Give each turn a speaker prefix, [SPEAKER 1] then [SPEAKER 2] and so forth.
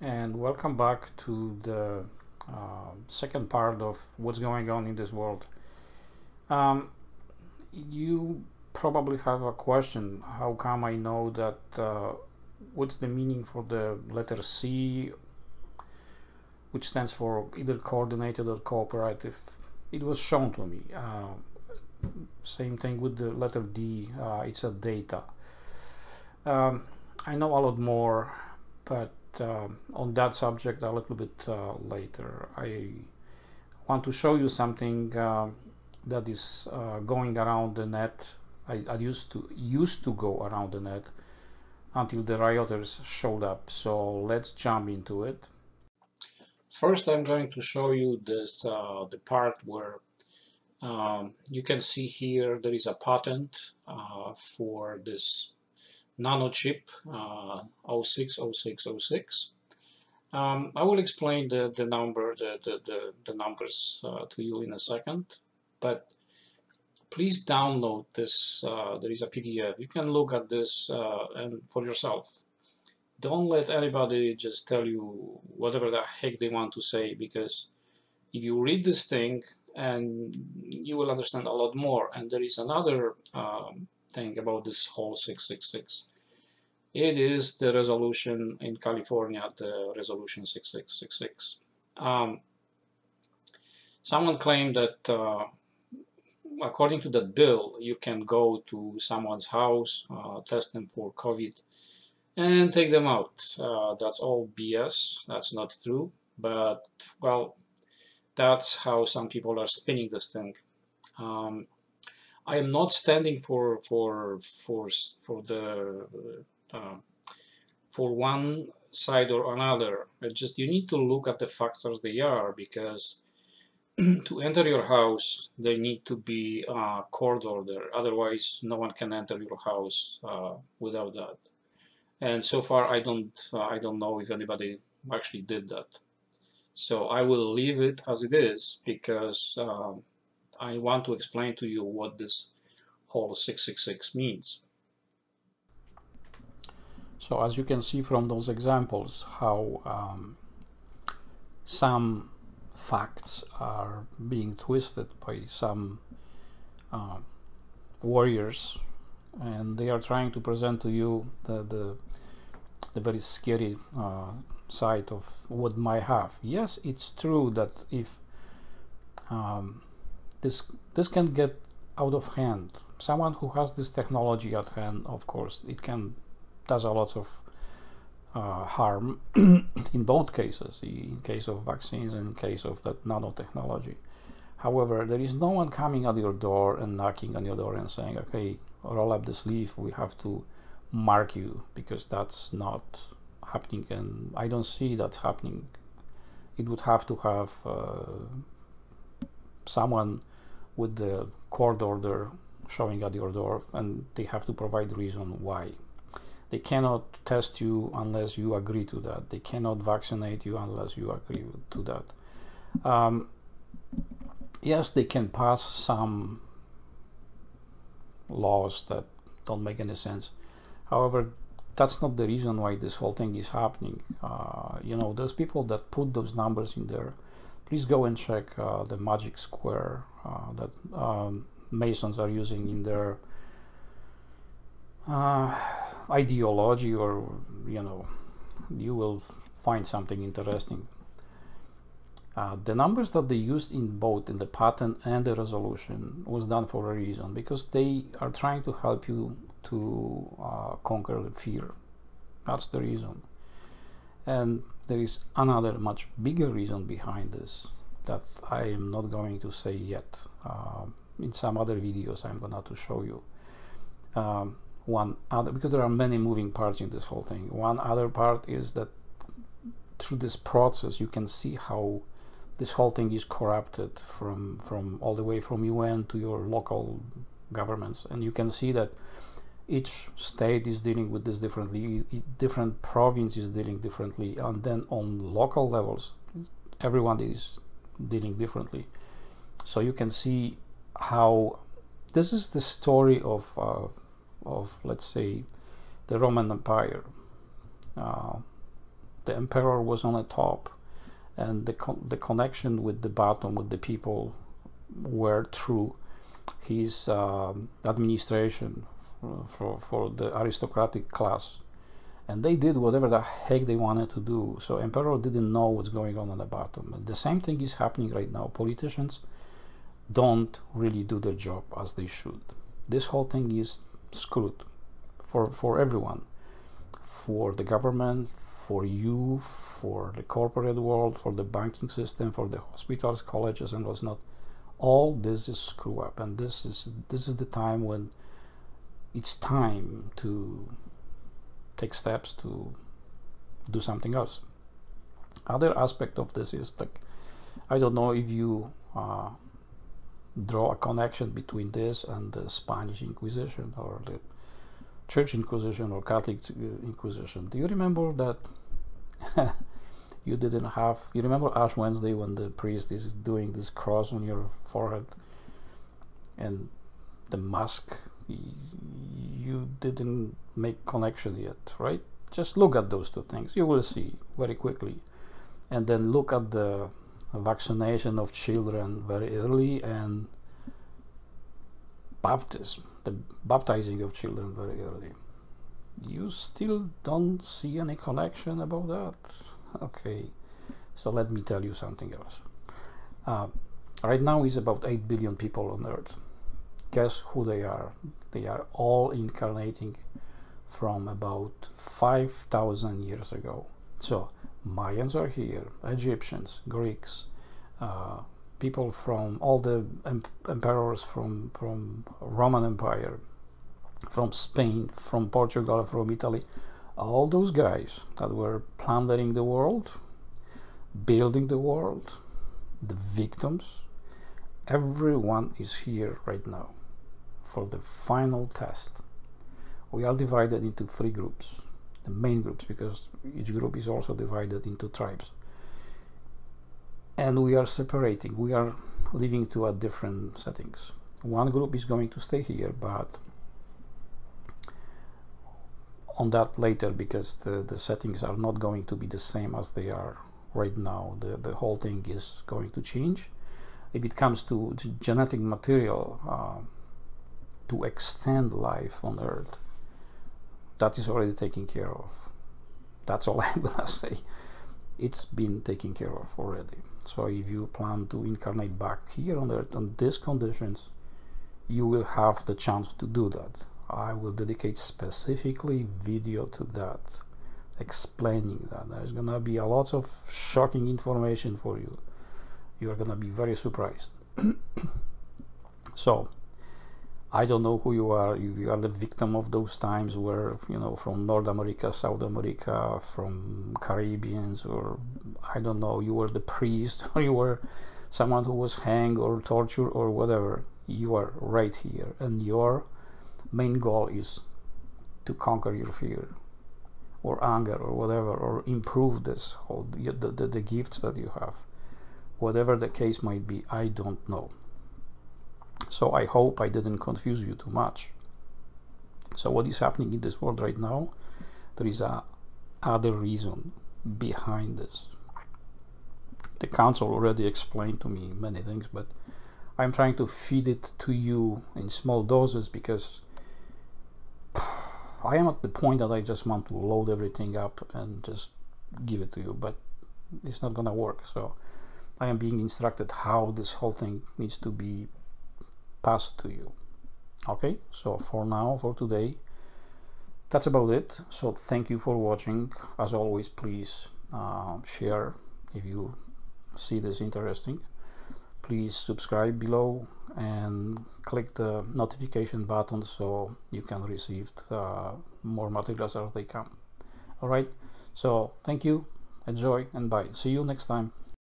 [SPEAKER 1] and welcome back to the second part of what's going on in this world. Um, you probably have a question: how come I know that? What's the meaning for the letter C, which stands for either coordinated or cooperative? It was shown to me. Same thing with the letter D. It's a data. I know a lot more, but on that subject a little bit later. I want to show you something that is going around the net. I used to go around the net until the rioters showed up. So let's jump into it. First, I'm going to show you this the part where you can see here there is a patent for this nano chip 060606. I will explain the numbers to you in a second, but please download this. There is a PDF. You can look at this and for yourself. Don't let anybody just tell you whatever the heck they want to say, because if you read this thing, and you will understand a lot more. And there is another thing about this whole 666. It is the resolution in California, the resolution 6666. Someone claimed that according to that bill, you can go to someone's house, test them for COVID, and take them out. That's all BS. That's not true. But, well, that's how some people are spinning this thing. I am not standing for one side or another. It's just you need to look at the facts as they are, because to enter your house there need to be a court order. Otherwise, no one can enter your house without that. And so far, I don't know if anybody actually did that. So I will leave it as it is, because I want to explain to you what this whole 666 means. So as you can see from those examples, how some facts are being twisted by some warriors, and they are trying to present to you the very scary side of what might have. Yes, it's true that if this can get out of hand, someone who has this technology at hand, of course, it can does a lot of harm in both cases, in case of vaccines and in case of that nanotechnology. However, there is no one coming at your door and knocking on your door and saying, okay, roll up the sleeve, we have to mark you, because that's not happening, and I don't see that's happening. It would have to have someone with the court order showing at your door, and they have to provide reason why. They cannot test you unless you agree to that. They cannot vaccinate you unless you agree to that. Yes, they can pass some laws that don't make any sense. However, that's not the reason why this whole thing is happening. You know, those people that put those numbers in there, please go and check the magic square that Masons are using in their ideology, or, you know, you will find something interesting. The numbers that they used in both in the patent and the resolution was done for a reason, because they are trying to help you to conquer fear. That's the reason. And there is another much bigger reason behind this that I am not going to say yet. In some other videos I'm going to show you. One other, because there are many moving parts in this whole thing. One other part is that through this process you can see how this whole thing is corrupted from all the way from UN to your local governments, and you can see that each state is dealing with this differently, different province is dealing differently, and then on local levels everyone is dealing differently. So you can see how this is the story of let's say the Roman Empire. the emperor was on the top, and the connection with the bottom, with the people, were through his administration for the aristocratic class, and they did whatever the heck they wanted to do. So emperor didn't know what's going on the bottom. And the same thing is happening right now. Politicians don't really do their job as they should. This whole thing is screwed for everyone, for the government, for you, for the corporate world, for the banking system, for the hospitals, colleges, and what's not. All this is screw up, and this is the time when it's time to take steps to do something else. Other aspect of this is, like, I don't know if you draw a connection between this and the Spanish Inquisition or the Church Inquisition or Catholic Inquisition. Do you remember that you remember Ash Wednesday, when the priest is doing this cross on your forehead and the mask? You didn't make connection yet, right? Just look at those two things, you will see very quickly. And then look at the vaccination of children very early, and baptism, the baptizing of children very early. You still don't see any connection about that? Okay, so let me tell you something else. Right now is about 8 billion people on Earth. Guess who they are? They are all incarnating from about 5,000 years ago. So Mayans are here, Egyptians, Greeks, people from all the emperors from Roman Empire, from Spain, from Portugal, from Italy. All those guys that were plundering the world, building the world, the victims, everyone is here right now for the final test. We are divided into 3 groups, the main groups, because each group is also divided into tribes. And we are separating, we are living to a different settings. One group is going to stay here, but on that later, because the settings are not going to be the same as they are right now. The whole thing is going to change. If it comes to genetic material to extend life on Earth, that is already taken care of. That's all I'm gonna say. It's been taken care of already. So if you plan to incarnate back here on Earth on these conditions, you will have the chance to do that. I will dedicate specifically video to that, explaining that. There's gonna be a lot of shocking information for you. You're gonna be very surprised. So I don't know who you are. If you are the victim of those times where, you know, from North America, South America, from Caribbeans, or I don't know, you were the priest, or you were someone who was hanged or tortured or whatever, you are right here, and your main goal is to conquer your fear or anger or whatever, or improve this whole the gifts that you have, whatever the case might be. I don't know. So I hope I didn't confuse you too much. So what is happening in this world right now, there is a other reason behind this. The council already explained to me many things, but I'm trying to feed it to you in small doses, because I am at the point that I just want to load everything up and just give it to you, but it's not gonna work. So I am being instructed how this whole thing needs to be passed to you. Okay, so for now, for today, that's about it. So thank you for watching. As always, please share if you see this interesting. Please subscribe below and click the notification button so you can receive more materials as they come. All right, so thank you, enjoy, and bye. See you next time.